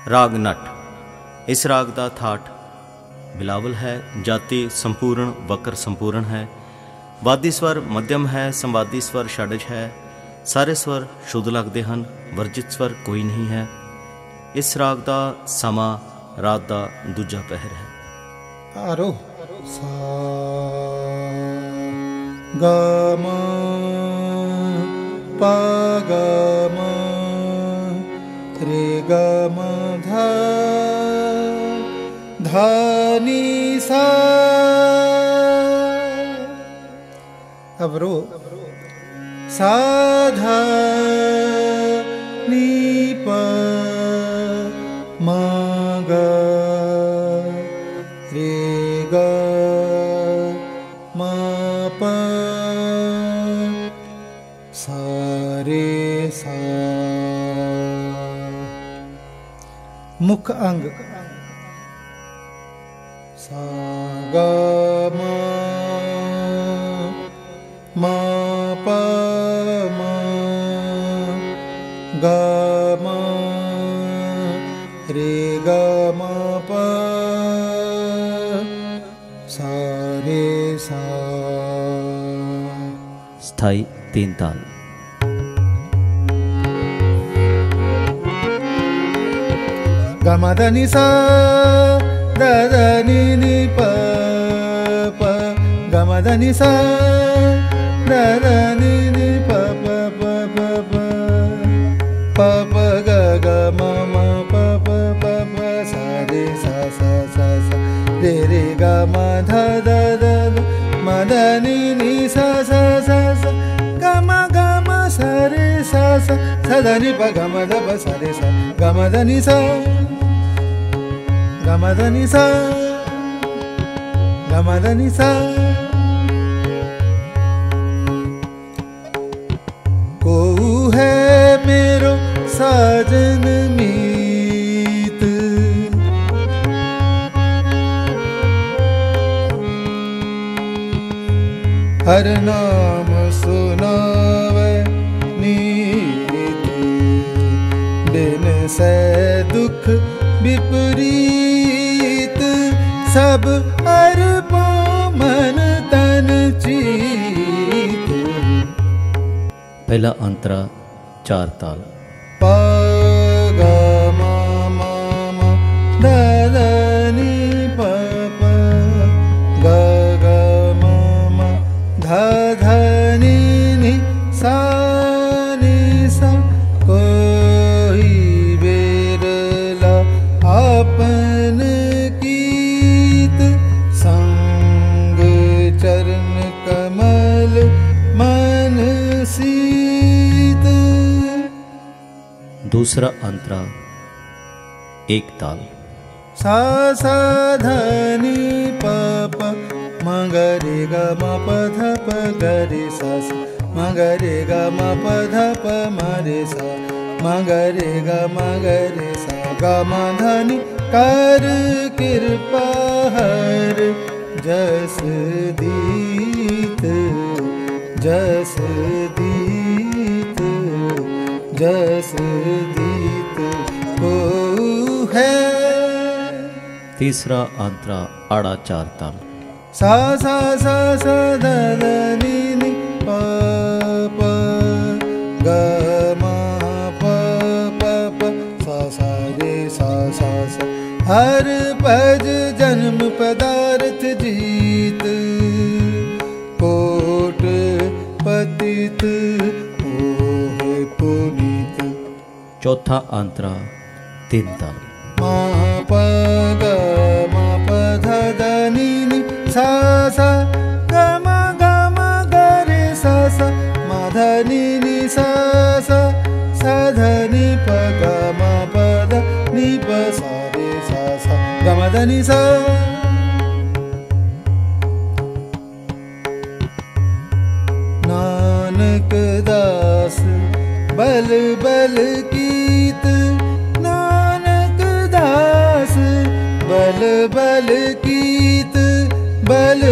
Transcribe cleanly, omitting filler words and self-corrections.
राग नट। इस राग का थाट बिलावल है। जाति संपूर्ण वक्र संपूर्ण है। वादी स्वर मध्यम है। संवादी स्वर षडज है। सारे स्वर शुद्ध लगते हैं। वर्जित स्वर कोई नहीं है। इस राग का समा रात का दूजा पहर है। आरोह सा गा मा पा गा मा रे गा मा धा धा नी सा। अब रो सा धा नी पा मा गा रे गा मा पा सा रे सा। मुख अंग सा गा मा पा मा गा मा रे गा मा पा सा रे सा। स्थाई तीन ताल। गा मा धा नि सा दा दा नि नि पा पा। गा मा धा नि सा दा दा नि नि पा पा पा पा पा पा पा गा गा मा मा पा पा पा पा सा रे सा सा सा सा रे रे गा मा धा दा दा दा मा धा नि नि सा सा सा सा गा मा सा रे सा सा सा धा नि पा गा मा धा पा सा रे सा गा मा धा नि सा गा मा धा नि सा गा मा धा नि सा। को है मेरो साजन मीत हर नाम सुनावे नीत बिन से दुख विपरीत सब अर्पा मन तन चीत। पहला अंतरा चार ताल। पा गा मा मा मा दा दा नि पा पा गा गा मा मा धा धा नि नि सा नि सा। कोई बेरला आपन कीत संग चरण कमल मन सीत। दूसरा अंतरा एक ताल। सा सा धा नि पा पा मा गा रे गा मा पा धा पा गा रे सा सा मा गा रे गा मा पा धा पा मा रे सा मा गा रे गा मा गा रे सा गा मा धा नि कर कृपा हर जस दीत जस दीत जस दीत को है। तीसरा अंतरा आड़ा चार ताल। सा सा सा सा दा दा नि नि पा पा गा मा पा पा पा सा सा रे सा सा सा। हर पज जन्म पदार्थ जीत कोट पतित ओहे पुनीत। चौथा अंतरा तीन ताल। मा पा गा मा पा धा दा नि नि सा सा गा मा गा रे सा सा मा धा नि नि सा सा सा धा नि पा गा मा पा धा नि पा सा रे सा सा गा मा धा नि सा। नानक दास बल बल कीत नानक दास बल बल कीत बल